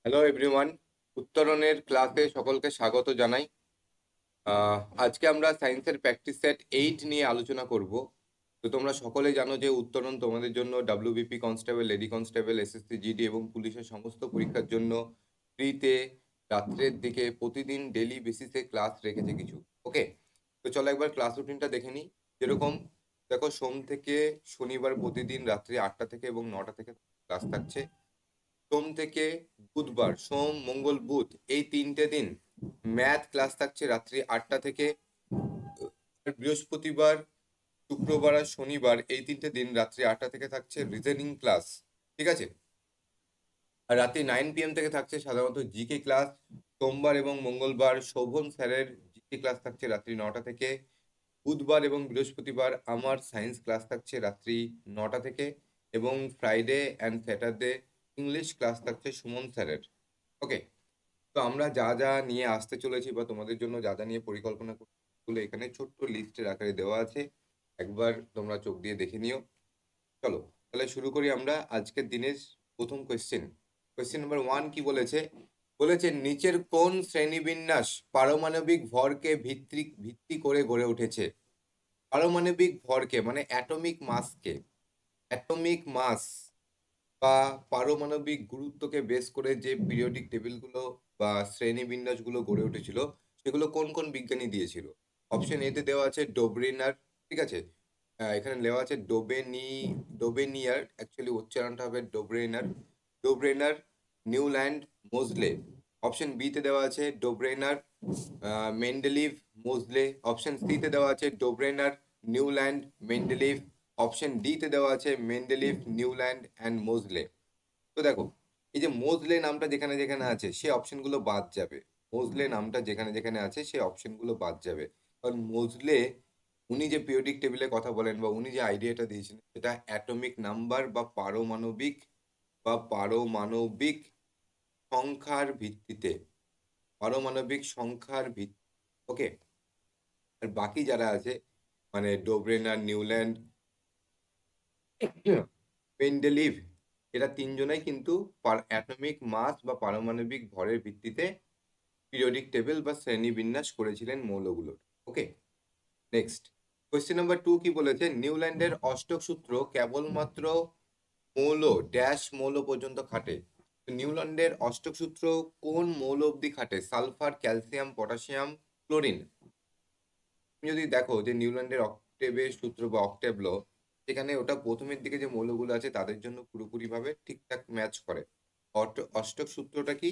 Hello everyone, উত্তরণের ক্লাসে সকলকে স্বাগত জানাই। আজকে আমরা সায়েন্সের প্র্যাকটিস সেট 8 নিয়ে আলোচনা করব। তো তোমরা সকলে জানো যে উত্তরণ তোমাদের জন্য WBP constable, lady constable, SSC GD এবং পুলিশের সমস্ত পরীক্ষার জন্য ফ্রিতে রাত্রের দিকে প্রতিদিন ডেলি বেসিসে ক্লাস রেখেছে কিছু। ওকে, তো চলো একবার ক্লাস রুটিনটা দেখে নিই। যেরকম দেখো, সোম থেকে শনিবার প্রতিদিন রাত্রি 8টা থেকে এবং 9টা থেকে ক্লাস থাকছে। সোম থেকে বুধবার, সোম মঙ্গল বুধ এই 3টে দিন ম্যাথ ক্লাস থাকছে রাত্রি 8টা থেকে। আর বৃহস্পতিবার, শুক্রবার আর শনিবার এই 3টে দিন রাত্রি 8টা থেকে থাকছে রিজনিং ক্লাস। ঠিক আছে? আর রাত্রি 9 PM থেকে থাকছে সাধারণত জিকে ক্লাস। সোমবার এবং মঙ্গলবার শোভন স্যারের জিকে ক্লাস থাকছে রাত্রি 9টা থেকে। বুধবার এবং বৃহস্পতিবার আমার সায়েন্স ক্লাস থাকছে রাত্রি 9টা থেকে। এবং Friday and Saturday English class থাকছে সুমন স্যারের। ওকে, তো আমরা যা যা নিয়ে আসতে চলেছি বা তোমাদের জন্য যা যা নিয়ে পরিকল্পনা করছি সেগুলো এখানে ছোট্ট লিস্টের আকারে দেওয়া আছে। একবার তোমরা চোখ দিয়ে দেখে নিও। চলো তাহলে শুরু করি আমরা আজকের দিনের প্রথম কোয়েশ্চেন। কোয়েশ্চেন নাম্বার 1 কি বলেছে? বলেছে নিচের কোন শ্রেণীবিন্যাস পারমাণবিক ভরকে ভিত্তি করে গড়ে উঠেছে? পারমাণবিক ভরকে মানে অ্যাটমিক মাসকে, অ্যাটমিক মাস বা পারমাণবিক গুরুত্বকে বেস করে যে পিরিয়ডিক টেবিলগুলো বা শ্রেণীবিন্যাসগুলো গড়ে উঠেছিল সেগুলো কোন কোন বিজ্ঞানী দিয়েছিল? অপশন এতে দেওয়া আছে ডোবরিনার। ঠিক আছে? এখানে দেওয়া আছে ডোবেনিয়ার, অ্যাকচুয়ালি উচ্চারণটা হবে ডোব্রেনার। ডোব্রেনার, নিউল্যান্ড, মোজলে। অপশন বি তে দেওয়া আছে ডোব্রেনার, মেন্ডেলিভ, মোজলে। অপশন সি তে দেওয়া আছে ডোব্রেনার, নিউল্যান্ড, মেন্ডেলিভ। অপশন ডি তে দেওয়া আছে মেন্ডেলিভ, নিউল্যান্ড অ্যান্ড মোজলে। তো দেখো, এই যে মোজলে নামটা যেখানে যেখানে আছে সে অপশনগুলো বাদ যাবে। মোজলে নামটা যেখানে যেখানে আছে সে অপশনগুলো বাদ যাবে। কারণ মোজলে উনি যে পিরিয়ডিক টেবিলের কথা বলেন বা উনি যে আইডিয়াটা দিয়েছেন সেটা অ্যাটমিক নাম্বার বা পারমাণবিক সংখ্যার ভিত্তিতে, পারমাণবিক সংখ্যার ভিত্তি। ওকে, আর বাকি যারা আছে মানে ডোব্রেনার, নিউল্যান্ড, মেন্ডেলিভ, এরা তিনজনাই কিন্তু অ্যাটমিক মাস বা পারমাণবিক ভরের ভিত্তিতে পিরিয়ডিক টেবিল বা শ্রেণীবিন্যাস করেছিলেন মৌলগুলোর। ওকে, নেক্সট কোয়েশ্চেন নাম্বার 2 কি বলেছে? নিউল্যান্ডের অষ্টক সূত্র কেবলমাত্র মৌল ড্যাশ মৌল পর্যন্ত খাটে। তো নিউল্যান্ডের অষ্টক সূত্র কোন মৌল অবধি খাটে? Sulphur, calcium, potassium, chlorine. তুমি যদি দেখো যে নিউল্যান্ডের অক্টেভের সূত্র বা অক্টেভ ল, সেখানে ওটা প্রথমের দিকে যে মৌলগুলো আছে তাদের জন্য পুরোপুরি ভাবে ঠিকঠাক ম্যাচ করে। অষ্টক সূত্রটা কি?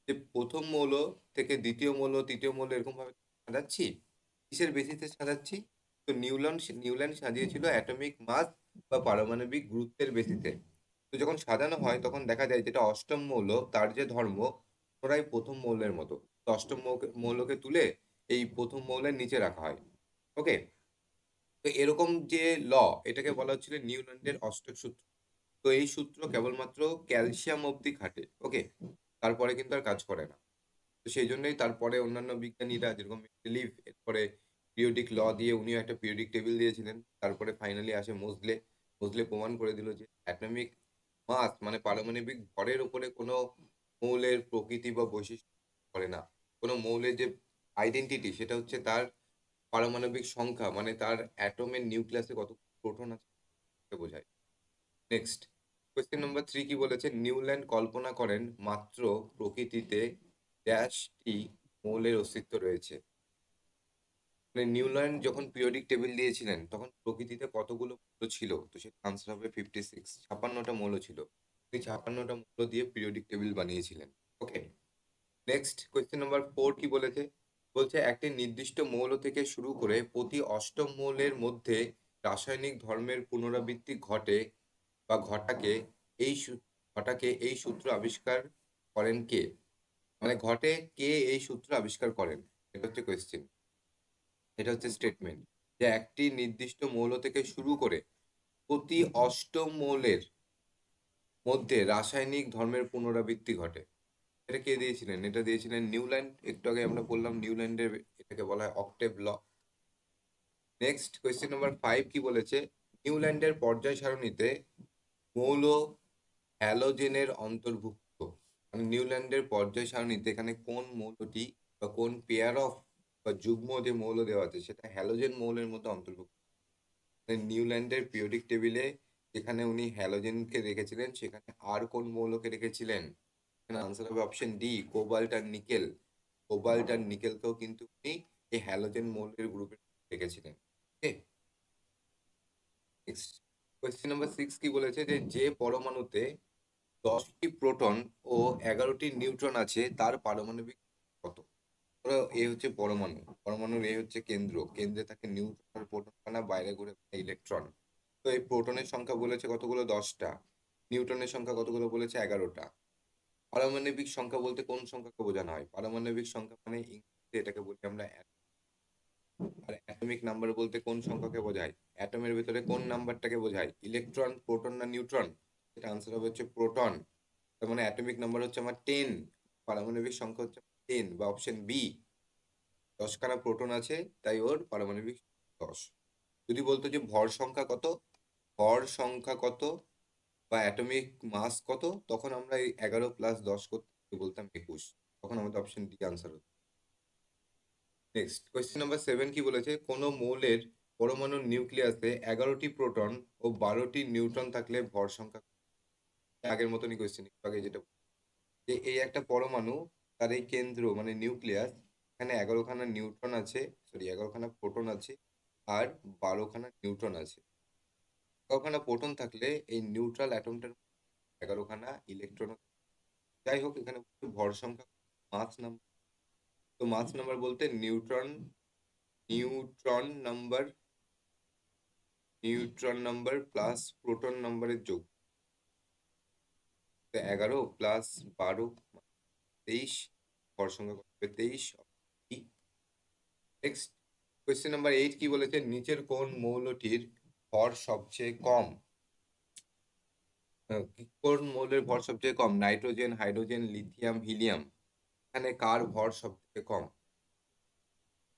যে প্রথম মৌল থেকে দ্বিতীয় মৌল, তৃতীয় মৌল এরকম ভাবে সাজাচ্ছি। কিসের বেসিসে সাজাচ্ছি? তো নিউল্যান্ড সাজিয়েছিল অ্যাটমিক মাস বা পারমাণবিক গুরুত্বের বেসিসে। তো যখন সাজানো হয় তখন দেখা যায় যেটা অষ্টম মৌল তার যে ধর্ম ওরাই প্রথম মৌলের মতো। তো অষ্টম মৌলকে তুলে এই প্রথম মৌলের নিচে রাখা হয়। ওকে, তো এরকম যে ল, এটাকে বলা হচ্ছিল নিউল্যান্ডের অষ্টক সূত্র। তো এই সূত্র কেবলমাত্র ক্যালসিয়াম অবধি খাটে। ওকে, তারপরে কিন্তু আর কাজ করে না। তো সেই জন্যই তারপরে অন্যান্য বিজ্ঞানীরা যেরকম মেন্ডেলিভ এরপরে পিরিয়ডিক ল দিয়ে উনিও একটা পিরিয়ডিক টেবিল দিয়েছিলেন। তারপরে ফাইনালি আসে মোজলে। মোজলে প্রমাণ করে দিল যে অ্যাটমিক মাস মানে পারমাণবিক ভরের উপরে কোনো মৌলের প্রকৃতি বা বৈশিষ্ট্য করে না। কোনো মৌলের যে আইডেন্টিটি সেটা হচ্ছে তার পারমাণবিক সংখ্যা, মানে তার অ্যাটমের নিউক্লিয়াসে কত প্রোটন আছে সেটা বোঝায়। নেক্সট কোয়েশ্চেন নাম্বার 3 কি বলেছে? নিউল্যান্ড কল্পনা করেন মাত্র প্রকৃতিতে ড্যাশটি মৌলের অস্তিত্ব রয়েছে। মানে নিউল্যান্ড যখন পিরিয়ডিক টেবিল দিয়েছিলেন তখন প্রকৃতিতে কতগুলো মৌল ছিল? তো সেটা আনসার হবে 56, 56টা মৌল ছিল। তিনি 56টা মৌল দিয়ে পিরিয়ডিক টেবিল বানিয়েছিলেন। ওকে, নেক্সট কোয়েশ্চেন নাম্বার 4 কি বলেছে? বলছে একটি নির্দিষ্ট মৌল থেকে শুরু করে প্রতি অষ্টম মৌলের মধ্যে রাসায়নিক ধর্মের পুনরাবৃত্তি ঘটে বা ঘটাকে এই সূত্র আবিষ্কার করেন কে? মানে ঘটে কে এই সূত্র আবিষ্কার করেন? এটা হচ্ছে কোয়েশ্চেন, এটা হচ্ছে স্টেটমেন্ট। যে একটি নির্দিষ্ট মৌল থেকে শুরু করে প্রতি অষ্টম মৌলের মধ্যে রাসায়নিক ধর্মের পুনরাবৃত্তি ঘটে। এটা কে দিয়েছিলেন? এটা দিয়েছিলেন নিউল্যান্ড। একটু আগে আমরা বললাম নিউল্যান্ডের, এটাকে বলা হয় অক্টেভ ল। নেক্সট কোয়েশ্চেন নাম্বার 5 কি বলেছে? নিউল্যান্ডের পর্যায় সারণীতে মৌল হ্যালোজেনের অন্তর্ভুক্ত। মানে নিউল্যান্ডের পর্যায় সারণীতে এখানে কোন মৌলটি বা কোন পেয়ার অফ বা যুগ্ম যে মৌল দেওয়া আছে সেটা হ্যালোজেন মৌলের মধ্যে অন্তর্ভুক্ত। মানে নিউল্যান্ডের পিরিয়ডিক টেবিলে যেখানে উনি হ্যালোজেনকে রেখেছিলেন সেখানে আর কোন মৌলকে রেখেছিলেন? এখানে আনসার হবে অপশন ডি, কোবাল্ট আর নিকেল। কোবাল্ট আর নিকেলকেও কিন্তু উনি এই হ্যালোজেন মৌলের গ্রুপে রেখেছিলেন। ওকে, নেক্সট কোয়েশ্চেন নাম্বার 6 কি বলেছে যে যে পরমাণুতে 10টি প্রোটন ও 11টি নিউট্রন আছে তার পারমাণবিক কত? ধরো এ হচ্ছে পরমাণু, পরমাণুর এ হচ্ছে কেন্দ্র, কেন্দ্রে থাকে নিউট্রন আর প্রোটন কণা, বাইরে ঘুরে ইলেকট্রন। তো এই প্রোটনের সংখ্যা বলেছে কতগুলো? 10টা। নিউটনের সংখ্যা কতগুলো বলেছে? 11টা। পারমাণবিক সংখ্যা বলতে কোন সংখ্যাকে বোঝানো হয়? পারমাণবিক সংখ্যা মানে ইংরেজিতে এটাকে বলি আমরা আর অ্যাটমিক নাম্বার বলতে কোন সংখ্যাকে বোঝায়? অ্যাটমের ভিতরে কোন নাম্বারটাকে বোঝায়? ইলেকট্রন, প্রোটন না নিউট্রন? এটা আনসার হবে হচ্ছে প্রোটন। তার মানে অ্যাটমিক নাম্বার হচ্ছে আমার 10, পারমাণবিক সংখ্যা হচ্ছে 10 বা অপশন বি। 10খানা প্রোটন আছে তাই ওর পারমাণবিক 10। যদি বলতো যে ভর সংখ্যা কত, ভর সংখ্যা কত বা অ্যাটমিক মাস কত, তখন আমরা এই 11 + 10 করতে বলতাম 21। তখন আমাদের অপশন ডি আনসার হতো। নেক্সট কোয়েশ্চেন নাম্বার 7 কি বলেছে? কোন মৌলের পরমাণুর নিউক্লিয়াসে 11টি প্রোটন ও 12টি নিউট্রন থাকলে ভর সংখ্যা? আগের মতনই কোয়েশ্চেন, আগে যেটা যে এই একটা পরমাণু, তার এই কেন্দ্র মানে নিউক্লিয়াস, এখানে 11খানা নিউট্রন আছে, সরি 11খানা প্রোটন আছে আর 12খানা নিউট্রন আছে। 11খানা প্রোটন থাকলে এই নিউট্রাল অ্যাটমটার 11খানা ইলেকট্রন। যাই হোক, এখানে ভর সংখ্যা, মাস নাম্বার। তো মাস নাম্বার বলতে নিউট্রন নাম্বার প্লাস প্রোটন নাম্বারের যোগ। 11 + 12 23, ভর সংখ্যা কত হবে? 23। নেক্সট কোয়েশ্চেন নাম্বার 8 কি বলেছে? নিচের কোন মৌলটির ভর সবচেয়ে কম? কোন মৌলের ভর সবচেয়ে কম? Nitrogen, hydrogen, lithium, helium. এখানে কার ভর সব থেকে কম?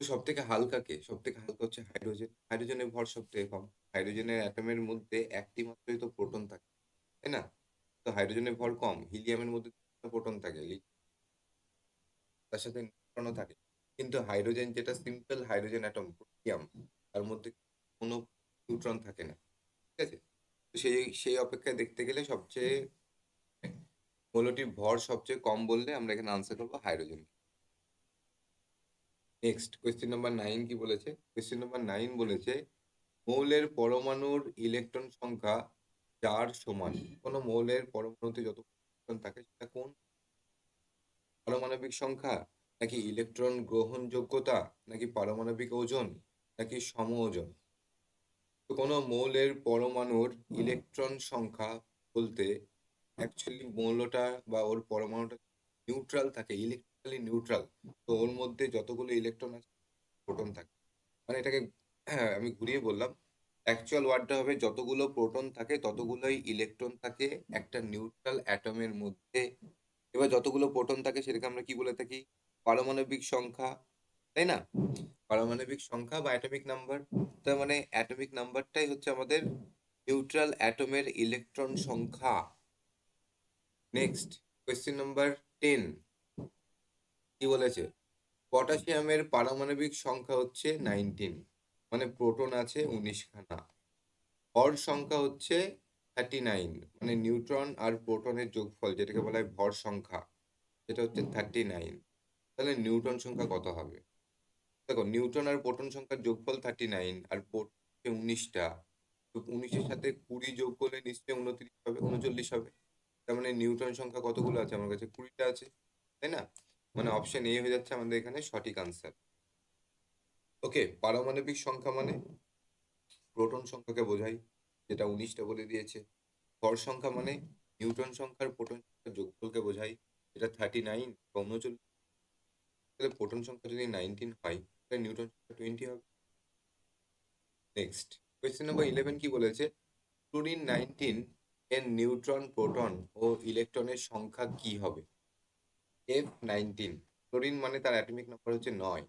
সব থেকে হালকা কে? সব থেকে হালকা হচ্ছে হাইড্রোজেন। হাইড্রোজেনের ভর সব থেকে কম। হাইড্রোজেনের অ্যাটমের মধ্যে একটি মাত্রই তো প্রোটন থাকে, তাই না? তো হাইড্রোজেনের ভর কম। হিলিয়ামের মধ্যে প্রোটন থাকে, তার সাথে নিউট্রনও থাকে। কিন্তু হাইড্রোজেন যেটা সিম্পল হাইড্রোজেন অ্যাটম, প্রোটিয়াম, তার মধ্যে কোনো নিউট্রন থাকে না। ঠিক আছে? তো সেই সেই অপেক্ষায় দেখতে গেলে সবচেয়ে মৌলটির ভর সবচেয়ে কম বললে আমরা এখানে আনসার করবো হাইড্রোজেন। নেক্সট কোয়েশ্চেন নাম্বার 9 কি বলেছে? কোয়েশ্চেন নাম্বার 9 বলেছে মৌলের পরমাণুর ইলেকট্রন সংখ্যা 4 সমান। কোন মৌলের পরমাণুতে যত ইলেকট্রন থাকে সেটা কোন? পারমাণবিক সংখ্যা, নাকি ইলেকট্রন গ্রহণযোগ্যতা, নাকি পারমাণবিক ওজন, নাকি সম ওজন? তো কোনো মৌলের পরমাণুর ইলেকট্রন সংখ্যা বলতে অ্যাকচুয়ালি মৌলটা বা ওর পরমাণুটা নিউট্রাল থাকে, ইলেকট্রিক্যালি নিউট্রাল। তো ওর মধ্যে যতগুলো ইলেকট্রন আছে, প্রোটন থাকে। মানে এটাকে আমি ঘুরিয়ে বললাম, অ্যাকচুয়াল ওয়ার্ডটা হবে যতগুলো প্রোটন থাকে ততগুলোই ইলেকট্রন থাকে একটা নিউট্রাল অ্যাটমের মধ্যে। এবার যতগুলো প্রোটন থাকে সেটাকে আমরা কি বলে থাকি? পারমাণবিক সংখ্যা, তাই না? পারমাণবিক সংখ্যা বা অ্যাটমিক নাম্বার। তার মানে অ্যাটমিক নাম্বারটাই হচ্ছে আমাদের নিউট্রাল অ্যাটমের ইলেকট্রন সংখ্যা। নেক্সট কোয়েশ্চেন নাম্বার 10 কি বলেছে? পটাশিয়ামের পারমাণবিক সংখ্যা হচ্ছে 19, মানে প্রোটন আছে 19খানা। ভর সংখ্যা হচ্ছে 39, মানে নিউট্রন আর প্রোটনের যোগফল যেটাকে বলা হয় ভর সংখ্যা, সেটা হচ্ছে 39। তাহলে নিউটন সংখ্যা কত হবে? দেখো, নিউটন আর প্রোটন সংখ্যার যোগফল 39 আর প্রোটন 19টা। তো 19-এর সাথে 20 যোগ করলে নিশ্চয়ই 29 হবে, 39 হবে। তার মানে নিউটন সংখ্যা কতগুলো আছে আমার কাছে? 20টা আছে, তাই না? মানে অপশন এ হয়ে যাচ্ছে আমাদের এখানে সঠিক আনসার। ওকে, পারমাণবিক সংখ্যা মানে প্রোটন সংখ্যাকে বোঝায়, যেটা 19টা বলে দিয়েছে। ভর সংখ্যা মানে নিউটন সংখ্যার প্রোটন সংখ্যার যোগফলকে বোঝায়, যেটা 39 বা 39। তাহলে প্রোটন সংখ্যা যদি 19 হয় তাহলে নিউটন সংখ্যা 20 হবে। নেক্সট কোয়েশ্চেন নাম্বার 11 কি বলেছে? ফ্লুরিন 19 এর নিউট্রন, প্রোটন ও ইলেকট্রনের সংখ্যা কি হবে? F19। ফ্লোরিন মানে তার অ্যাটমিক নাম্বার হচ্ছে 9।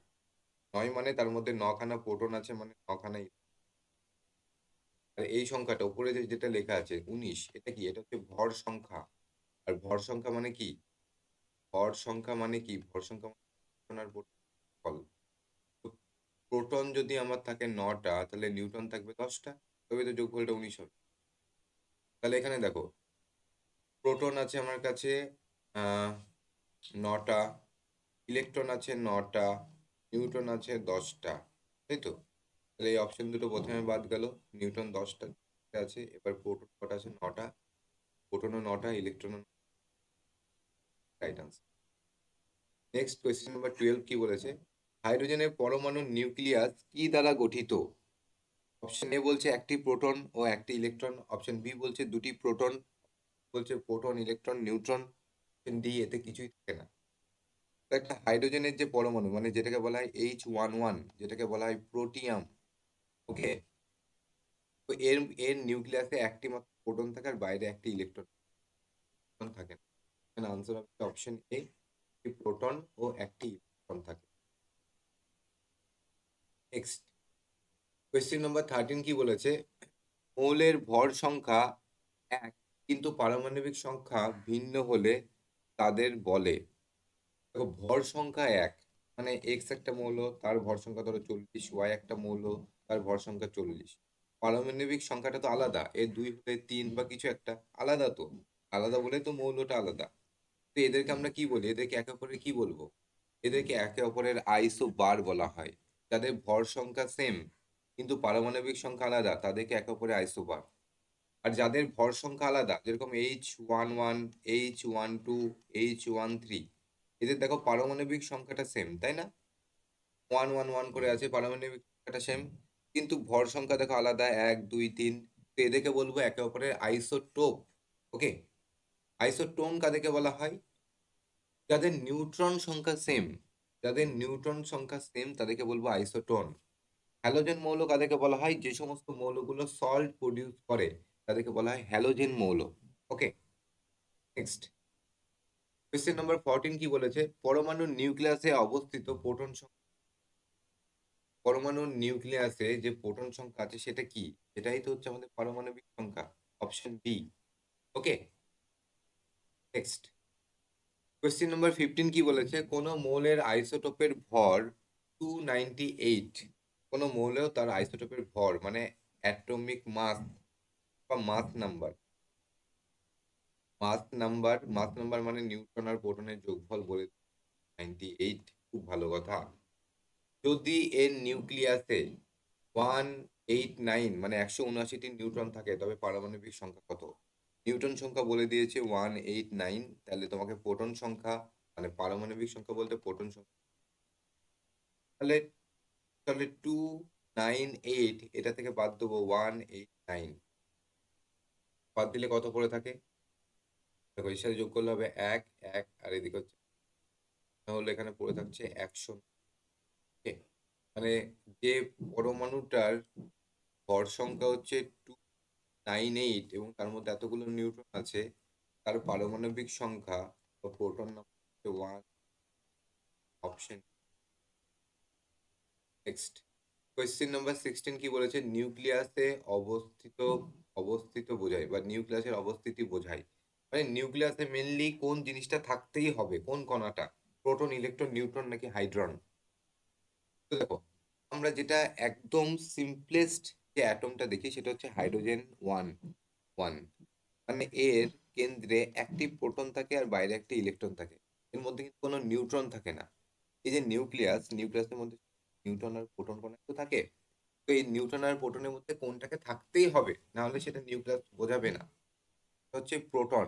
9 মানে তার মধ্যে 9খানা প্রোটন আছে, মানে 9খানা। আর এই সংখ্যাটা উপরে যেটা লেখা আছে 19, এটা কি? এটা হচ্ছে ভর সংখ্যা। আর ভর সংখ্যা মানে কি? ভর সংখ্যা মানে কি? ভর সংখ্যা মানে নিউটন আর প্রোটন। তো প্রোটন যদি আমার থাকে 9টা, তাহলে নিউটন থাকবে 10টা, তবে তো যোগফলটা 19 হবে। তাহলে এখানে দেখো, প্রোটন আছে আমার কাছে 9টা, ইলেকট্রন আছে 9টা, নিউটন আছে 10টা, তাই তো? তাহলে এই অপশন দুটো প্রথমে বাদ গেল। নিউটন 10টা আছে, এবার প্রোটন কটা আছে? 9টা। প্রোটনও 9টা, ইলেকট্রনও। Right answer. Next question number 12 কি বলেছে? হাইড্রোজেনের পরমাণুর নিউক্লিয়াস কি দ্বারা গঠিত? অপশন এ বলছে একটি প্রোটন ও একটি ইলেকট্রন, অপশন বি বলছে দুটি প্রোটন, বলছে proton, electron, neutron, option D এতে কিছুই থাকে না। তো একটা হাইড্রোজেনের যে পরমাণু, মানে যেটাকে বলা হয় H11, যেটাকে বলা হয় প্রোটিয়াম, ওকে, তো এর এর নিউক্লিয়াসে একটি মাত্র প্রোটন থাকে আর বাইরে একটি ইলেকট্রন থাকে না। এখানে আনসার হবে অপশন এ, একটি প্রোটন ও একটি ইলেকট্রন থাকে। নেক্সট কোয়েশ্চেন নাম্বার 13 কি বলেছে? মৌলের ভর সংখ্যা এক কিন্তু পারমাণবিক সংখ্যা ভিন্ন হলে তাদের বলে। দেখো, ভর সংখ্যা এক মানে এক্স একটা মৌল, তার ভর সংখ্যা ধরো 40, ওয়াই একটা মৌল, তার ভর সংখ্যা 40। পারমাণবিক সংখ্যাটা তো আলাদা, এর 2 হলে 3 বা কিছু একটা আলাদা, তো আলাদা বলে তো মৌলটা আলাদা। তো এদেরকে আমরা কি বলি? এদেরকে একে অপরের কি বলবো? এদেরকে একে অপরের আইসো বার বলা হয়। যাদের ভর সংখ্যা সেম কিন্তু পারমাণবিক সংখ্যা আলাদা, তাদেরকে একে অপরের আইসো বার। আর যাদের ভর সংখ্যা আলাদা, যেরকম H11, H12, H13, এদের দেখো পারমাণবিক সংখ্যাটা সেম, তাই না? 111 করে আছে, পারমাণবিক সংখ্যাটা সেম, কিন্তু ভর সংখ্যা দেখো আলাদা, 1 2 3। তো এদেরকে বলবো একে অপরের আইসোটোপ। ওকে, আইসোটোন কাদেরকে বলা হয়? যাদের নিউট্রন সংখ্যা সেম, যাদের নিউট্রন সংখ্যা সেম তাদেরকে বলবো আইসোটোন। হ্যালোজেন মৌল কাদেরকে বলা হয়? যে সমস্ত মৌলগুলো সল্ট প্রডিউস করে তাদেরকে বলা হয় হ্যালোজেন মৌল। ওকে, নেক্সট কোয়েশ্চেন নাম্বার 14 কি বলেছে? পরমাণুর নিউক্লিয়াসে অবস্থিত প্রোটন সংখ্যা, পরমাণুর নিউক্লিয়াসে যে প্রোটন সংখ্যা আছে সেটা কি? এটাই তো হচ্ছে আমাদের পারমাণবিক সংখ্যা, অপশন বি। ওকে, নেক্সট কোয়েশ্চেন নাম্বার 15 কি বলেছে? কোন মৌলের আইসোটোপের ভর 298, কোন মৌলেও তার আইসোটোপের ভর মানে অ্যাটমিক মাস বা মাস নাম্বার, মাস নাম্বার মানে নিউট্রন আর প্রোটনের যোগফল বলে 98। খুব ভালো কথা। যদি এর নিউক্লিয়াসে 189 মানে 179টি নিউট্রন থাকে, তবে পারমাণবিক সংখ্যা কত? নিউটন সংখ্যা বলে দিয়েছে 189, তাহলে তোমাকে প্রোটন সংখ্যা মানে পারমাণবিক সংখ্যা বলতে প্রোটন সংখ্যা, তাহলে তাহলে 298 এটা থেকে বাদ দেবো 189, বাদ দিলে কত পড়ে থাকে? দেখো, এর সাথে যোগ করলে হবে 1 1, আর এদিকে হচ্ছে তাহলে এখানে পড়ে থাকছে 100। Okay? মানে যে পরমাণুটার ভর সংখ্যা হচ্ছে 298 এবং তার মধ্যে এতগুলো নিউট্রন আছে, তার পারমাণবিক সংখ্যা বা প্রোটন নাম্বার হচ্ছে 1, অপশন। নেক্সট কোয়েশ্চেন নাম্বার 16 কি বলেছে? নিউক্লিয়াসে অবস্থিত, অবস্থিত বোঝায় বা নিউক্লিয়াসের অবস্থিতি বোঝায়, মানে নিউক্লিয়াসে মেনলি কোন জিনিসটা থাকতেই হবে, কোন কণাটা? প্রোটন, ইলেকট্রন, নিউট্রন নাকি হাইড্রন? তো দেখো, আমরা যেটা একদম সিম্পলেস্ট যে অ্যাটমটা দেখি সেটা হচ্ছে হাইড্রোজেন 1 1, মানে এর কেন্দ্রে একটি প্রোটন থাকে আর বাইরে একটি ইলেকট্রন থাকে, এর মধ্যে কিন্তু কোনো নিউট্রন থাকে না। এই যে নিউক্লিয়াস, নিউক্লিয়াসের মধ্যে নিউট্রন আর প্রোটন কণা তো থাকে। তো এই নিউট্রন আর প্রোটনের মধ্যে কোনটাকে থাকতেই হবে, না হলে সেটা নিউক্লিয়াস বোঝাবে না। এটা হচ্ছে প্রোটন।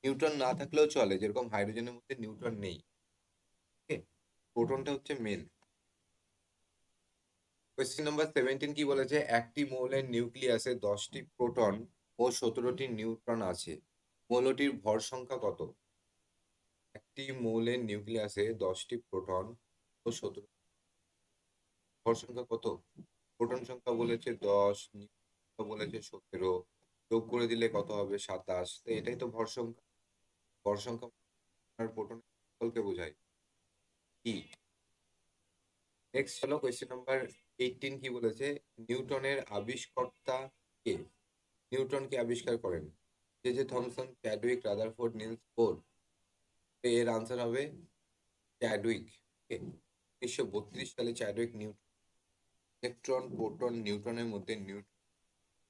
নিউট্রন না থাকলেও চলে, যেরকম হাইড্রোজেনের মধ্যে নিউট্রন নেই। ওকে, প্রোটনটা হচ্ছে মেন। কোয়েশ্চেন নাম্বার 17 কি বলেছে? একটি মৌলের নিউক্লিয়াসে 10টি প্রোটন ও 17টি নিউট্রন আছে, মৌলটির ভর সংখ্যা কত? একটি মৌলের নিউক্লিয়াসে 10টি প্রোটন ও 17, ভর সংখ্যা কত? প্রোটন সংখ্যা বলেছে 10, নিউট্রন সংখ্যা বলেছে 17, যোগ করে দিলে কত হবে? 27। তো এটাই তো ভর সংখ্যা। ভর সংখ্যা আর প্রোটনকে বোঝায় কি? নেক্সট হলো কোয়েশ্চেন নাম্বার 18 কি বলেছে? নিউটনের আবিষ্কর্তা কে? নিউটন কে আবিষ্কার করেন? J J Thomson, Chadwick, Rutherford, Nils bore. এর আনসার হবে চ্যাডউইক। 1932 সালে চ্যাডউইক ইলেকট্রন প্রোটন নিউট্রনের মধ্যে নিউট্রন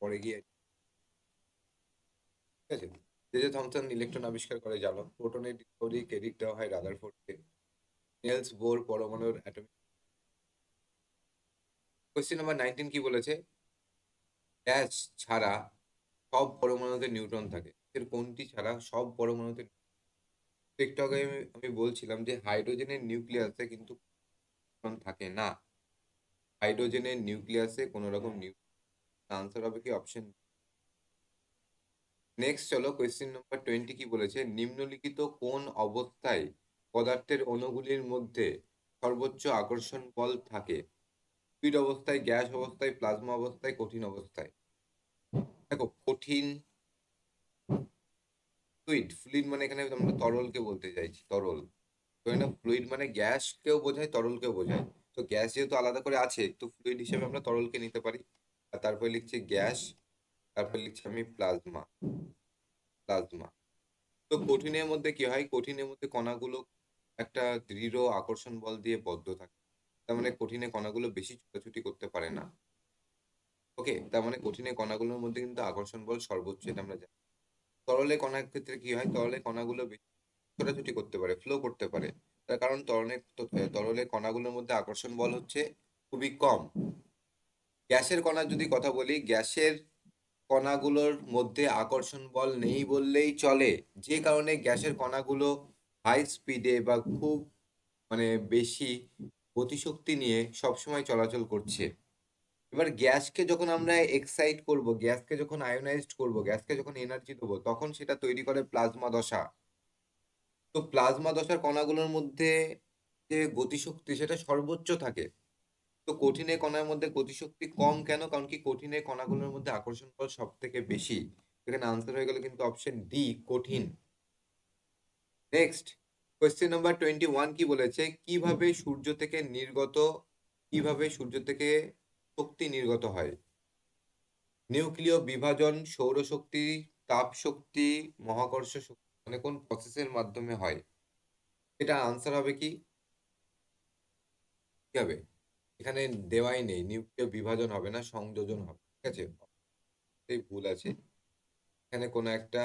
পড়ে গিয়ে, ঠিক আছে। জে থমসন ইলেকট্রন আবিষ্কার করে, জানো। প্রোটনের ডিসকভারি ক্রেডিট দেওয়া হয় রাদারফোর্ডকে। নেলস বোর পরমাণুর অ্যাটমিক। কোয়েশ্চেন নাম্বার 19 কি বলেছে? ড্যাশ ছাড়া সব পরমাণুতে নিউট্রন থাকে, এর কোনটি ছাড়া সব পরমাণুতে? একটু আগে আমি বলছিলাম যে হাইড্রোজেনের নিউক্লিয়াসে কিন্তু নিউট্রন থাকে না। হাইড্রোজেনের নিউক্লিয়াসে কোনো রকম নিউট্রন। আনসার হবে কি অপশন। নেক্সট চলো, কোয়েশ্চেন নাম্বার 20 কি বলেছে? নিম্নলিখিত কোন অবস্থায় পদার্থের অণুগুলির মধ্যে সর্বোচ্চ আকর্ষণ বল থাকে? লিকুইড অবস্থায়, গ্যাস অবস্থায়, প্লাজমা অবস্থায়, কঠিন অবস্থায়? দেখো, কঠিন, ফ্লুইড, ফ্লুইড মানে এখানে আমরা তরলকে বলতে চাইছি, তরল। তো না, ফ্লুইড মানে গ্যাসকেও বোঝায়, তরলকেও বোঝায়। তো গ্যাস যেহেতু আলাদা করে আছে, তো ফ্লুইড হিসেবে আমরা তরলকে নিতে পারি। আর তারপরে লিখছি গ্যাস, তারপর লিখছি আমি প্লাজমা, প্লাজমা। তো কঠিনের মধ্যে কি হয়? কঠিনের মধ্যে কণাগুলো একটা দৃঢ় আকর্ষণ বল দিয়ে বদ্ধ থাকে। তার মানে কঠিনে কণাগুলো বেশি ছোটাছুটি করতে পারে না। ওকে, তার মানে কঠিনে কণাগুলোর মধ্যে কিন্তু আকর্ষণ বল সর্বোচ্চ, এটা আমরা জানি। তরলে কণার ক্ষেত্রে কি হয়? তরলে কণাগুলো বেশি ছোটাছুটি করতে পারে, ফ্লো করতে পারে। তার কারণ তরলে কণাগুলোর মধ্যে আকর্ষণ বল হচ্ছে খুবই কম। গ্যাসের কণার যদি কথা বলি, গ্যাসের কণাগুলোর মধ্যে আকর্ষণ বল নেই বললেই চলে। যে কারণে গ্যাসের কণাগুলো হাই স্পিডে বা খুব মানে বেশি গতিশক্তি নিয়ে সবসময় চলাচল করছে। এবার গ্যাসকে যখন আমরা এক্সাইট করব, গ্যাসকে যখন আয়োনাইজড করব, গ্যাসকে যখন এনার্জি দেবো, তখন সেটা তৈরি করে প্লাজমা দশা। তো প্লাজমা দশার কণাগুলোর মধ্যে যে গতিশক্তি সেটা সর্বোচ্চ থাকে। তো কঠিনে কণার মধ্যে গতিশক্তি কম কেন? কারণ কি কঠিনে কণাগুলোর মধ্যে আকর্ষণ বল সব থেকে বেশি। এখানে আনসার হয়ে গেল কিন্তু অপশন ডি, কঠিন। নেক্সট, কোয়েশ্চেন নাম্বার 21 কি বলেছে? কিভাবে সূর্য থেকে শক্তি নির্গত হয়? নিউক্লিয় বিভাজন, সৌরশক্তি, তাপ শক্তি, মহাকর্ষ শক্তি, মানে কোন প্রসেসের মাধ্যমে হয়? এটা আনসার হবে কি? কি হবে? এখানে দেওয়াই নেই, নিউক্লিয় বিভাজন হবে না, সংযোজন হবে, ঠিক আছে। এই ভুল আছে এখানে কোনো একটা।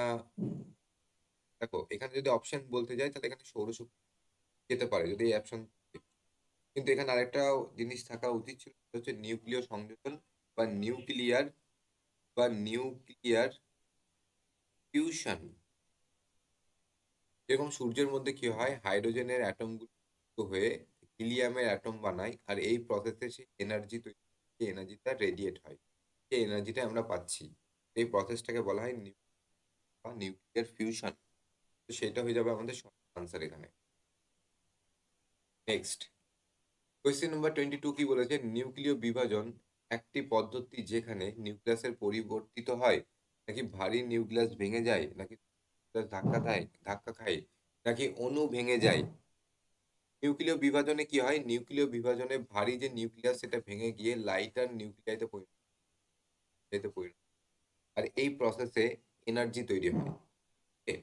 দেখো, এখানে যদি অপশন বলতে যাই তাহলে এখানে সৌরশক্তি যেতে পারে যদি এই অপশন, কিন্তু এখানে আরেকটা জিনিস থাকা উচিত ছিল, সেটা হচ্ছে নিউক্লিয় সংযোজন বা নিউক্লিয়ার ফিউশন। যেরকম সূর্যের মধ্যে কি হয়, হাইড্রোজেনের অ্যাটম গুলো হয়ে হিলিয়ামের অ্যাটম বানায়, আর এই প্রসেসে সেই এনার্জি তৈরি, সেই এনার্জিটা রেডিয়েট হয়, সেই এনার্জিটা আমরা পাচ্ছি। এই প্রসেসটাকে বলা হয় নিউক্লিয়ার ফিউশন। তো সেটা হয়ে যাবে আমাদের আনসার এখানে। নেক্সট, কোয়েশ্চেন নাম্বার 22 কি বলেছে? নিউক্লিয় বিভাজন একটি পদ্ধতি যেখানে নিউক্লিয়াসের পরিবর্তিত হয়, নাকি ভারী নিউক্লিয়াস ভেঙে যায়, নাকি ধাক্কা খায়, নাকি অণু ভেঙে যায়? নিউক্লিয় বিভাজনে কি হয়? নিউক্লিয় বিভাজনে ভারী যে নিউক্লিয়াস সেটা ভেঙে গিয়ে লাইটার নিউক্লিয়াইতে পরিণত, আর এই প্রসেসে এনার্জি তৈরি হয়। Okay?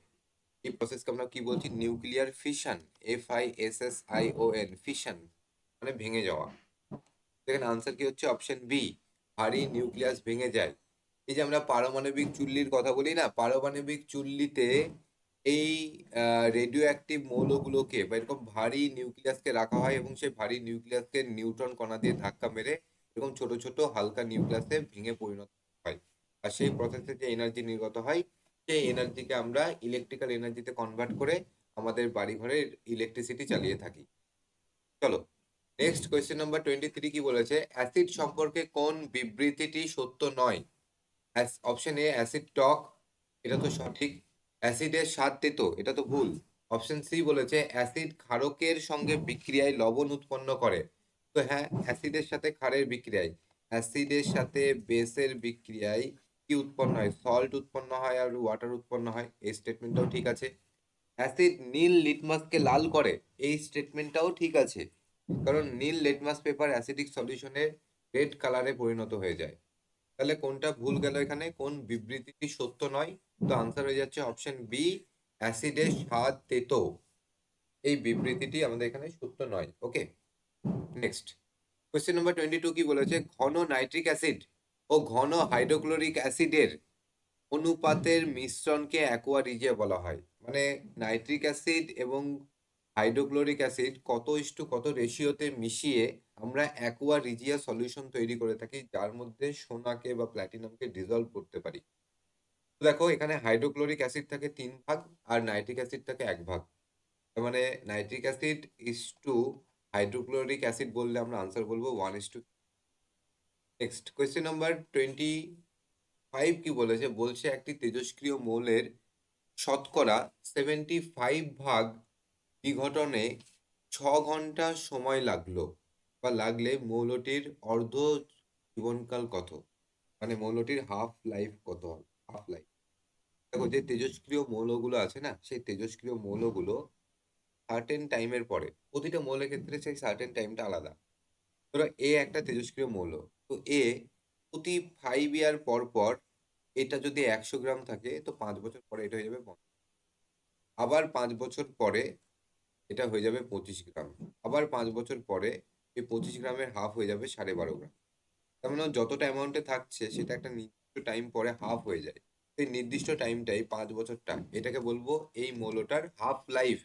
এই প্রসেসকে আমরা কি বলছি? Nuclear fission. FISSION, ফিশন মানে ভেঙে যাওয়া। এখানে আনসার কি হচ্ছে? অপশন বি, ভারী নিউক্লিয়াস ভেঙে যায়। এই যে আমরা পারমাণবিক চুল্লির কথা বলি না, পারমাণবিক চুল্লিতে এই রেডিও অ্যাক্টিভ মৌলগুলোকে বা এরকম ভারী নিউক্লিয়াসকে রাখা হয়, এবং সেই ভারী নিউক্লিয়াসকে নিউট্রন কণা দিয়ে ধাক্কা মেরে এরকম ছোট ছোট হালকা নিউক্লিয়াসে ভেঙে পরিণত হয়। আর সেই প্রসেসে যে এনার্জি নির্গত হয়, সেই এনার্জিকে আমরা ইলেকট্রিক্যাল এনার্জিতে কনভার্ট করে আমাদের বাড়ি ঘরের ইলেকট্রিসিটি চালিয়ে থাকি। চলো, নেক্সট কোয়েশ্চেন নাম্বার 23 কি বলেছে? অ্যাসিড সম্পর্কে কোন বিবৃতিটি সত্য নয়? অপশন এ, অ্যাসিড টক, এটা তো সঠিক। অ্যাসিডের স্বাদ তেতো, এটা তো ভুল। অপশন সি বলেছে অ্যাসিড ক্ষারকের সঙ্গে বিক্রিয়ায় লবণ উৎপন্ন করে। তো হ্যাঁ, অ্যাসিডের সাথে ক্ষারের বিক্রিয়ায়, অ্যাসিডের সাথে বেসের বিক্রিয়ায় কি উৎপন্ন হয়? সল্ট উৎপন্ন হয় আর ওয়াটার উৎপন্ন হয়, এই স্টেটমেন্টটাও ঠিক আছে। অ্যাসিড নীল লিটমাসকে লাল করে, এই স্টেটমেন্টটাও ঠিক আছে। কারণ নীল লিটমাস পেপার অ্যাসিডিক সলিউশনে রেড কালারে পরিণত হয়ে যায়। তাহলে কোনটা ভুল গেল এখানে? কোন বিবৃতিটি সত্য নয়? তো আনসার হয়ে যাচ্ছে অপশন বি, অ্যাসিডের স্বাদ তেতো। এই বিবৃতিটি আমাদের এখানে সত্য নয়। ওকে, নেক্সট কোয়েশ্চেন নাম্বার 22 কি বলেছে, ঘন নাইট্রিক অ্যাসিড ও ঘন হাইড্রোক্লোরিক অ্যাসিডের অনুপাতের মিশ্রণকে অ্যাকোয়া রিজিয়া বলা হয়। মানে নাইট্রিক অ্যাসিড এবং হাইড্রোক্লোরিক অ্যাসিড কত ইস্টু কত রেশিওতে মিশিয়ে আমরা অ্যাকোয়া রিজিয়া সলিউশন তৈরি করে থাকি, যার মধ্যে সোনাকে বা প্ল্যাটিনামকে ডিজলভ করতে পারি। দেখো এখানে হাইড্রোক্লোরিক অ্যাসিড থাকে 3 ভাগ আর নাইট্রিক অ্যাসিড থাকে 1 ভাগ। তার মানে nitric acid is to hydrochloric acid বললে আমরা আনসার বলবো 1:। নেক্সট কোয়েশ্চেন নাম্বার 25 কি বলেছে, বলছে একটি তেজস্ক্রিয় মৌলের শতকরা 75 ভাগ বিঘটনে 6 ঘন্টা সময় লাগলো বা লাগলে মৌলটির অর্ধ জীবনকাল কত? মানে মৌলটির হাফ লাইফ কত হবে? Half life. দেখো যে তেজস্ক্রিয় মৌলগুলো আছে না, সেই তেজস্ক্রিয় মৌলগুলো সার্টেন টাইমের পরে, প্রতিটা মৌলের ক্ষেত্রে সেই সার্টেন টাইমটা আলাদা। ধরো এ একটা তেজস্ক্রিয় মৌল, তো এ প্রতি 5 ইয়ার পর পর এটা যদি 100 গ্রাম থাকে তো 5 বছর পরে এটা হয়ে যাবে আবার 5 বছর পরে এটা হয়ে যাবে 25 গ্রাম। আবার 5 বছর পরে এই 25 গ্রামের হাফ হয়ে যাবে 12.5 গ্রাম। তার মানে ও যতটা অ্যামাউন্টে থাকছে সেটা একটা নির্দিষ্ট টাইম পরে হাফ হয়ে যায়। সেই নির্দিষ্ট টাইমটাই 5 বছরটা, এটাকে বলবো এই মৌলটার হাফ লাইফ।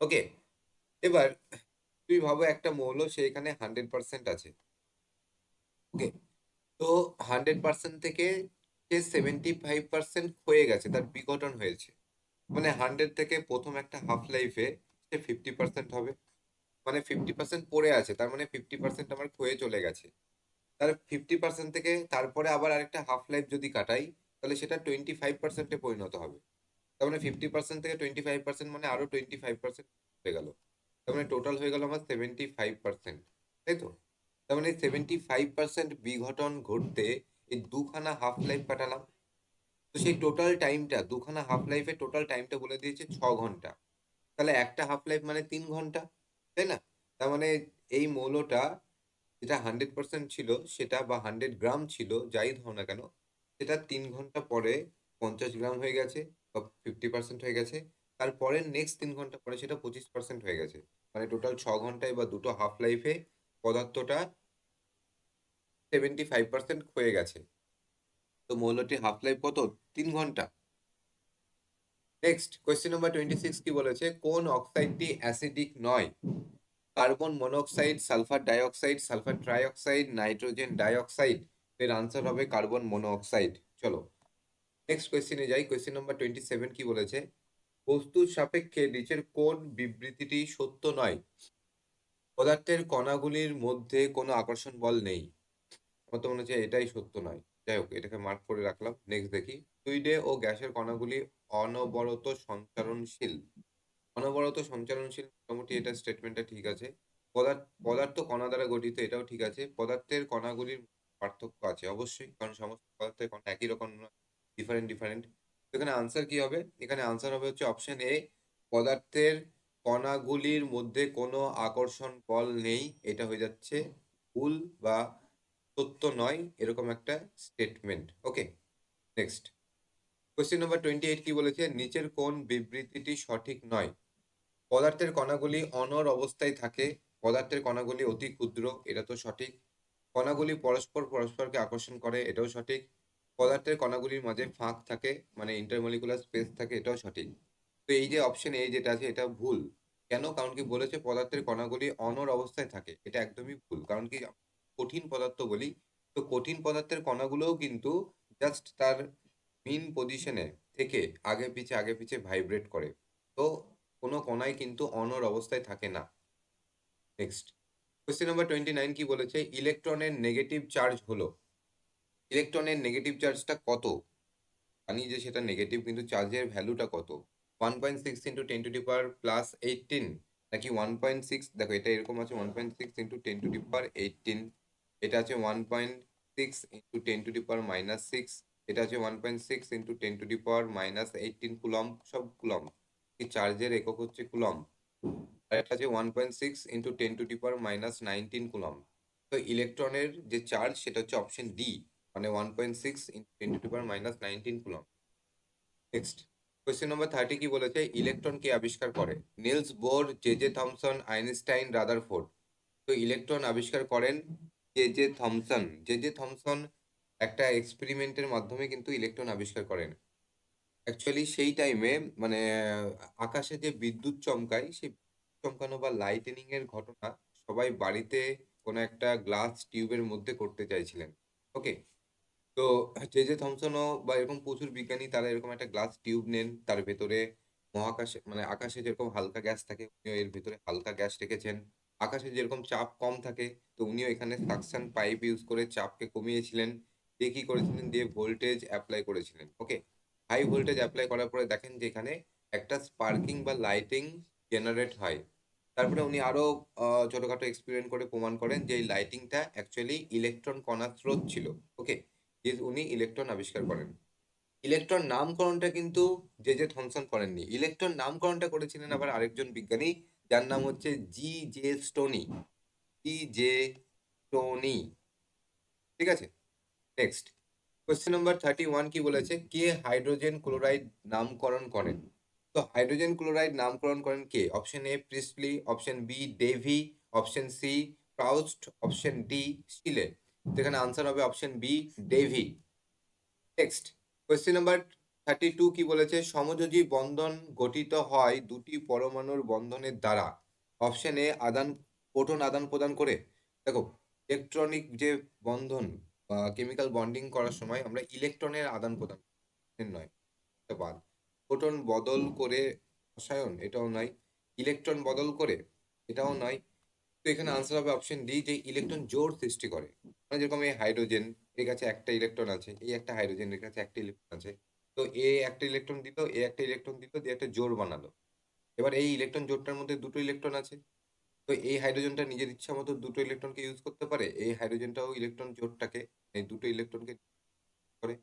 ওকে, এবার তুই ভাবো একটা মৌল সেখানে 100% আছে। ওকে, তো 100% থেকে সে 75% হয়ে গেছে, তার বিঘটন হয়েছে। মানে 100 থেকে প্রথম একটা হাফ লাইফে সে 50% হবে। মানে 50% পড়ে আছে, তার মানে 50% আমার ক্ষয়ে চলে গেছে। তার 50% থেকে তারপরে আবার আরেকটা হাফ লাইফ যদি কাটাই, তাহলে সেটা 25%-এ পরিণত হবে। তার মানে 50% থেকে 25% মানে আরো 25% হয়ে গেল। তার মানে টোটাল হয়ে গেল আমার 75%, তাই তো? তার মানে 75% বিঘটন ঘটতে এই দুখানা হাফ লাইফ কাটালাম। তো সেই টোটাল টাইমটা, দুখানা হাফ লাইফের টোটাল টাইমটা বলে দিয়েছে 6 ঘন্টা। তাহলে একটা হাফ লাইফ মানে 3 ঘন্টা, তাই না? তার মানে এই মৌলটা যেটা 100% ছিল সেটা, বা 100 গ্রাম ছিল, যাই ধরো না কেন, সেটা 3 ঘন্টা পরে 50 গ্রাম হয়ে গেছে বা 50% হয়ে গেছে। তারপরে নেক্সট 3 ঘন্টা পরে সেটা 25% হয়ে গেছে। মানে টোটাল 6 ঘন্টায় বা দুটো হাফ লাইফে পদার্থটা 75% হয়ে গেছে। তো মৌলটির হাফ লাইফ কত? 3 ঘন্টা। নেক্সট কোয়েশ্চেন নাম্বার 26 কি বলেছে, কোন অক্সাইডটি অ্যাসিডিক নয়? Carbon monoxide, sulphur dioxide, sulphur trioxide, nitrogen dioxide. এর আনসার হবে কার্বন মনোঅক্সাইড। চলো নেক্সট কোয়েশ্চেনে যাই। কোয়েশ্চেন নাম্বার 27 কি বলেছে, বস্তুর সাপেক্ষে নিচের কোন বিবৃতিটি সত্য নয়? পদার্থের কণাগুলির মধ্যে কোনো আকর্ষণ বল নেই। আমার তো মনে হচ্ছে এটাই সত্য নয়। যাই হোক, এটাকে মার্ক করে রাখলাম। নেক্সট দেখি, ফ্লুইডে ও গ্যাসের কণাগুলি অনবরত সঞ্চারণশীল। অনবরত সঞ্চারণশীল, মোটামুটি এটা স্টেটমেন্টটা ঠিক আছে। পদার্থ কণা দ্বারা গঠিত, এটাও ঠিক আছে। পদার্থের কণাগুলির পার্থক্য আছে অবশ্যই, কারণ সমস্ত পদার্থের কণা একই রকম নয়, ডিফারেন্ট ডিফারেন্ট। এখানে আনসার কি হবে? এখানে আনসার হবে হচ্ছে অপশন এ, পদার্থের কণাগুলির মধ্যে কোনো আকর্ষণ বল নেই। এটা হয়ে যাচ্ছে ভুল বা সত্য নয়, এরকম একটা স্টেটমেন্ট। ওকে, নেক্সট কোয়েশ্চেন নাম্বার 28 কি বলেছে, নিচের কোন বিবৃতিটি সঠিক নয়? পদার্থের কণাগুলি অনড় অবস্থায় থাকে। পদার্থের কণাগুলি অতি ক্ষুদ্র, এটা তো সঠিক। কণাগুলি পরস্পর পরস্পরকে আকর্ষণ করে, এটাও সঠিক। পদার্থের কণাগুলির মাঝে ফাঁক থাকে, মানে ইন্টারমলিকুলার স্পেস থাকে, এটাও সঠিক। তো এই যে অপশন এ যেটা আছে এটা ভুল। কেন? কারণ কি বলেছে পদার্থের কণাগুলি অনড় অবস্থায় থাকে, এটা একদমই ভুল। কারণ কি, কঠিন পদার্থ বলি, তো কঠিন পদার্থের কণাগুলোও কিন্তু জাস্ট তার মিন পজিশনে থেকে আগে পিছে ভাইব্রেট করে। তো কোনো কণাই কিন্তু অনড় অবস্থায় থাকে না। নেক্সট কোয়েশ্চেন নাম্বার 29 কি বলেছে, ইলেকট্রনের নেগেটিভ চার্জ হলো, ইলেকট্রনের নেগেটিভ চার্জটা কত? জানি যে সেটা নেগেটিভ, কিন্তু চার্জের ভ্যালুটা কত? 1.6 ইন্টু 10⁻+18, নাকি 1.6, দেখো এটা এরকম আছে 1.6 ইন্টু 10⁻18, এটা আছে 1.6 ইন্টু 10⁻−6, এটা আছে 1.6 ইন্টু 10⁻−18 কুলম, সব কুলম। কি চার্জের একক হচ্ছে কুলম। আর এটা আছে 1.6 ইন্টু 10⁻−19 কুলম। তো ইলেকট্রনের যে চার্জ সেটা হচ্ছে অপশন ডি, মানে 1.6 into 10⁻−19 coulomb. Next question number 30 কি বলেছে, ইলেকট্রন কে আবিষ্কার করে? Nils bore, J J Thomson, Einstein, Rutherford. তো ইলেকট্রন আবিষ্কার করেন J J Thomson. J J Thomson একটা এক্সপেরিমেন্টের মাধ্যমে কিন্তু ইলেকট্রন আবিষ্কার করেন। অ্যাকচুয়ালি সেই টাইমে মানে আকাশে যে বিদ্যুৎ চমকায়, সেই চমকানো বা লাইটেনিং এর ঘটনা সবাই বাড়িতে কোনো একটা গ্লাস টিউবের মধ্যে করতে চাইছিলেন। ওকে, তো জে জে থমসনও বা এরকম প্রচুর বিজ্ঞানী তারা এরকম একটা গ্লাস টিউব নেন, তার ভেতরে মহাকাশে মানে আকাশে যেরকম হালকা গ্যাস থাকে উনিও এর ভেতরে হালকা গ্যাস রেখেছেন। আকাশে যেরকম চাপ কম থাকে, তো উনিও এখানে সাকশন পাইপ ইউজ করে চাপকে কমিয়েছিলেন। দিয়ে কি করেছিলেন, দিয়ে ভোল্টেজ অ্যাপ্লাই করেছিলেন। ওকে, হাই ভোল্টেজ অ্যাপ্লাই করার পরে দেখেন যে এখানে একটা স্পার্কিং বা লাইটিং জেনারেট হয়। তারপরে উনি আরো ছোটখাটো এক্সপেরিমেন্ট করে প্রমাণ করেন যে এই লাইটিংটা অ্যাকচুয়ালি ইলেকট্রন কণার স্রোত ছিল। ওকে, যে উনি ইলেকট্রন আবিষ্কার করেন। ইলেকট্রন নামকরণটা কিন্তু জে জে থমসন করেননি, ইলেকট্রন নামকরণটা করেছিলেন আবার আরেকজন বিজ্ঞানী, যার নাম হচ্ছে G J stony. G J stony. ঠিক আছে, নেক্সট কোয়েশ্চেন নাম্বার 31 কি বলেছে, কে হাইড্রোজেন ক্লোরাইড নামকরণ করেন? তো হাইড্রোজেন ক্লোরাইড নামকরণ করেন কে? Option A Priestley, option B Davy, option C Proust, option D Steele. তো এখানে আনসার হবে option B Davy. Next question number 32 কি বলেছে, সমযোজী বন্ধন গঠিত হয় দুটি পরমাণুর বন্ধনের দ্বারা। অপশন এ প্রোটন আদান প্রদান করে। দেখো, ইলেকট্রনিক যে বন্ধন বা কেমিক্যাল বন্ডিং করার সময় আমরা ইলেকট্রনের আদান প্রদান নয়, এটা বাদ। প্রোটন বদল করে রসায়ন, এটাও নয়। ইলেকট্রন বদল করে, এটাও নয়। তো এখানে আনসার হবে অপশন ডি, যে ইলেকট্রন জোড় সৃষ্টি করে। মানে যেরকম এই হাইড্রোজেন, এর কাছে একটা ইলেকট্রন আছে, এই একটা হাইড্রোজেন এর কাছে একটা ইলেকট্রন আছে। তো এ একটা ইলেকট্রন দিল, এ একটা ইলেকট্রন দিল, দিয়ে একটা জোড় বানালো। এবার এই ইলেকট্রন জোড়টার মধ্যে দুটো ইলেকট্রন আছে। তো এই হাইড্রোজেনটা নিজের ইচ্ছা মতো দুটো ইলেকট্রনকে ইউজ করতে পারে, এই হাইড্রোজেনটাও ইলেকট্রন জোড়টাকে, এই দুটো ইলেকট্রনকে করে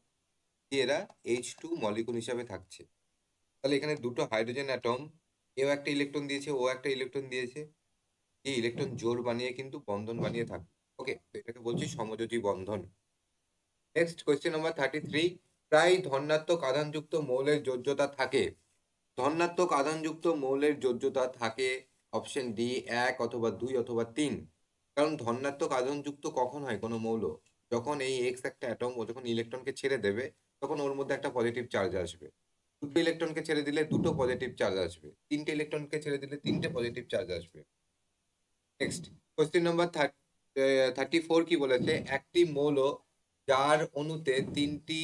দিয়ে এরা H2 মলিকুল হিসাবে থাকছে। তাহলে এখানে দুটো হাইড্রোজেন অ্যাটম, এও একটা ইলেকট্রন দিয়েছে, ও একটা ইলেকট্রন দিয়েছে, এই ইলেকট্রন জোড় বানিয়ে কিন্তু বন্ধন বানিয়ে থাকে। ওকে, তো এটাকে বলছি সমযোজী বন্ধন। নেক্সট কোয়েশ্চেন নাম্বার 33, প্রায় ধনাত্মক আধানযুক্ত মৌলের যোজ্যতা থাকে। ধনাত্মক আধানযুক্ত মৌলের যোজ্যতা থাকে অপশন ডি 1 অথবা 2 অথবা 3। কারণ ধনাত্মক আধানযুক্ত কখন হয় কোনো মৌল, যখন এই এক্স একটা অ্যাটম ও যখন ইলেকট্রনকে ছেড়ে দেবে, তখন ওর মধ্যে একটা পজিটিভ চার্জ আসবে। দুটো ইলেকট্রনকে ছেড়ে দিলে দুটো পজিটিভ চার্জ আসবে, তিনটে ইলেকট্রনকে ছেড়ে দিলে তিনটে পজিটিভ চার্জ আসবে। নেক্সট কোশ্চেন নাম্বার 34 কি বলেছে, একটি মৌল যার অণুতে তিনটি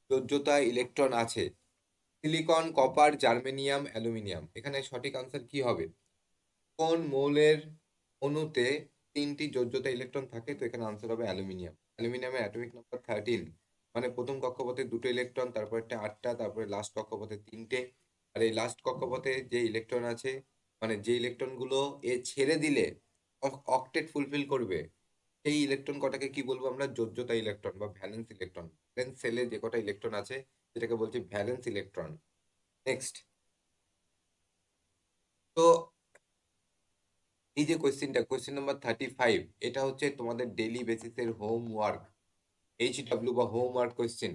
যোজ্যতা ইলেকট্রন আছে, সিলিকন, কপার, জার্মেনিয়াম, অ্যালুমিনিয়াম। এখানে সঠিক আনসার কি হবে? কোন মৌলের অণুতে তিনটি যোজ্যতা ইলেকট্রন থাকে? তো এখানে আনসার হবে অ্যালুমিনিয়াম। অ্যালুমিনিয়ামের অ্যাটমিক নাম্বার 13, মানে প্রথম কক্ষপথে দুটো ইলেকট্রন, তারপর একটা 8টা, তারপরে লাস্ট কক্ষপথে 3টে। আর এই লাস্ট কক্ষপথে যে ইলেকট্রন আছে, মানে যে ইলেকট্রন গুলো এ ছেড়ে দিলে অক্টেট ফুলফিল করবে, সেই ইলেকট্রন কটাকে কি বলবো আমরা? যোজ্যতা ইলেকট্রন বা ভ্যালেন্স ইলেকট্রন। ভ্যালেন্স সেলে যে কটা ইলেকট্রন আছে সেটাকে বলছি ভ্যালেন্স ইলেকট্রন। নেক্সট, তো এই যে কোয়েশ্চেনটা, কোয়েশ্চেন নাম্বার 35, এটা হচ্ছে তোমাদের ডেইলি বেসিসের হোমওয়ার্ক, HW বা হোমওয়ার্ক কোয়েশ্চেন।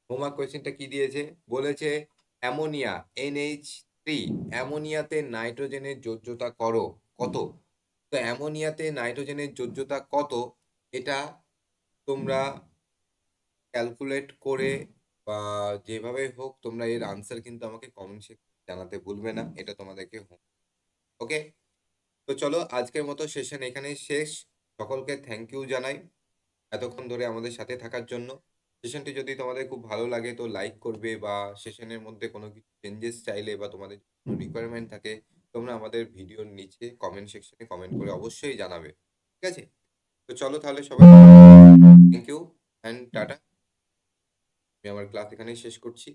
হোমওয়ার্ক কোয়েশ্চেনটা কি দিয়েছে, বলেছে অ্যামোনিয়া NH3, অ্যামোনিয়াতে নাইট্রোজেনের যোজ্যতা কত? তো অ্যামোনিয়াতে নাইট্রোজেনের যোজ্যতা কত, এটা তোমরা ক্যালকুলেট করে বা যেভাবে হোক তোমরা এর আনসার কিন্তু আমাকে কমেন্ট সেকশনে জানাতে ভুলবে না, এটা তোমাদেরকে। ওকে, তো চলো আজকের মতো সেশন এখানেই শেষ। সকলকে থ্যাংক ইউ জানাই এতক্ষণ ধরে আমাদের সাথে থাকার জন্য। সেশনটি যদি তোমাদের খুব ভালো লাগে তো লাইক করবে, বা সেশনের মধ্যে কোনো কিছু চেঞ্জেস চাইলে বা তোমাদের কোনো রিকোয়ারমেন্ট থাকে, তোমরা আমাদের ভিডিওর নিচে কমেন্ট সেকশনে কমেন্ট করে অবশ্যই জানাবে। ঠিক আছে, তো চলো তাহলে সবাই, থ্যাংক ইউ অ্যান্ড টাটা। আমি আমার ক্লাস এখানেই শেষ করছি।